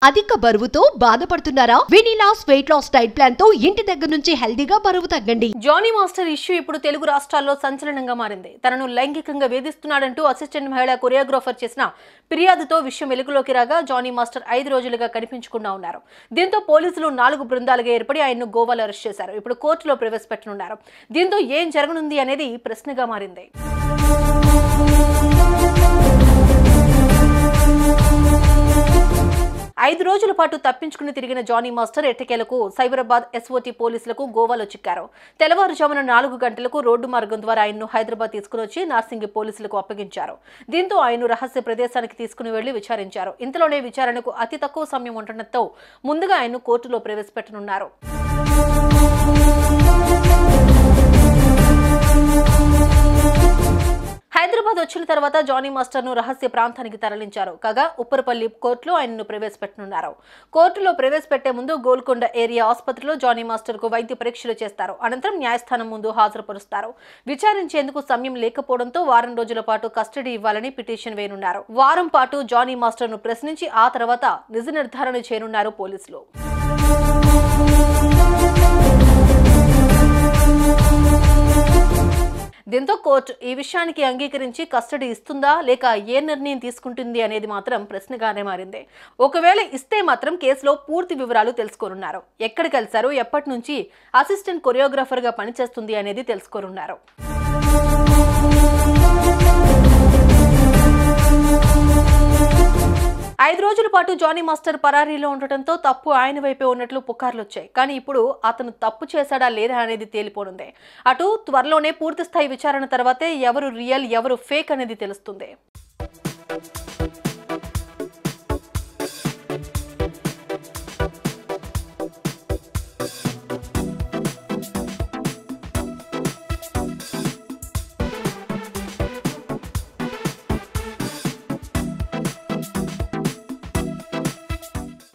అధిక బరువుతో బాధపడుతున్నారా? వెనిలాస్ వెయిట్ లాస్ డైట్ ప్లాన్ తో ఇంటి దగ్గర నుంచి హెల్దీగా బరువు తగ్గండి. జానీ మాస్టర్ ఇష్యూ ఇప్పుడు తెలుగు రాష్ట్రాల్లో సంచలనంగా మారింది. తనను లైంగికంగా వేధిస్తున్నాడంటూ అసిస్టెంట్ మహిళా కొరియోగ్రాఫర్ చేసిన ఫిర్యాదుతో విషయం వెలుగులోకి రాగా జానీ మాస్టర్ 5 రోజులుగా కనిపించకుండా ఉన్నారు. దీంతో పోలీసులు 4 బృందాలుగా ఏర్పడి ఆయన్ను గోవాలో అరెస్ట్ చేశారు. ఇప్పుడు కోర్టులో ప్రవేశపెట్టనున్నారు. దీంతో ఏం జరగనుంది అనేది ప్రశ్నగా మారింది. 5 రోజుల పాటు తప్పించుకుని తిరిగిన జానీ మాస్టర్ ఎట్టకేలకు సైబరాబాద్ ఎస్ఓటీ పోలీసులకు గోవాలో చిక్కారు. తెల్లవారుజామున 4 గంటలకు రోడ్డు మార్గం ద్వారా ఆయన్ను హైదరాబాద్ తీసుకుని వచ్చి నార్సింగి పోలీసులకు అప్పగించారు. దీంతో ఆయన్ను రహస్య ప్రదేశానికి తీసుకుని వెళ్లి విచారించారు. ఇంతలోనే విచారణకు అతి తక్కువ సమయం ఉండటంతో ముందుగా ఆయన్ను కోర్టులో ప్రవేశపెట్టనున్నారు. హైదరాబాద్ వచ్చిన తర్వాత జానీ మాస్టర్ ను రహస్య ప్రాంతానికి తరలించారు. కాగా ఉప్పరపల్లి కోర్టులో ఆయనను ప్రవేశపెట్టనున్నారు. కోర్టులో ప్రవేశపెట్టే ముందు గోల్కొండ ఏరియా ఆసుపత్రిలో జానీ మాస్టర్ కు వైద్య పరీక్షలు చేస్తారు. అనంతరం న్యాయస్థానం ముందు హాజరుపరుస్తారు. విచారించేందుకు సమయం లేకపోవడంతో వారం రోజుల పాటు కస్టడీ ఇవ్వాలని పిటిషన్ వేయనున్నారు. వారం పాటు జానీ మాస్టర్ ను ప్రశ్నించి ఆ తర్వాత నిజ నిర్ధారణ చేయనున్నారు పోలీసులు. దీంతో కోర్టు ఈ విషయానికి అంగీకరించి కస్టడీ ఇస్తుందా లేక ఏ నిర్ణయం తీసుకుంటుంది అనేది మాత్రం ప్రశ్నగానే మారింది. ఒకవేళ ఇస్తే మాత్రం కేసులో పూర్తి వివరాలు తెలుసుకోనున్నారు. ఎక్కడ కలిశారు, ఎప్పటి నుంచి అసిస్టెంట్ కొరియోగ్రాఫర్ గా పనిచేస్తుంది అనేది తెలుసుకోనున్నారు. 5 రోజుల పాటు జానీ మాస్టర్ పరారీలో ఉండటంతో తప్పు ఆయన వైపే ఉన్నట్లు పుకార్లు వచ్చాయి. కానీ ఇప్పుడు అతను తప్పు చేశాడా లేదా అనేది తేలిపోనుంది. అటు త్వరలోనే పూర్తి స్థాయి విచారణ తర్వాతే ఎవరు రియల్ ఎవరు ఫేక్ అనేది తెలుస్తుంది.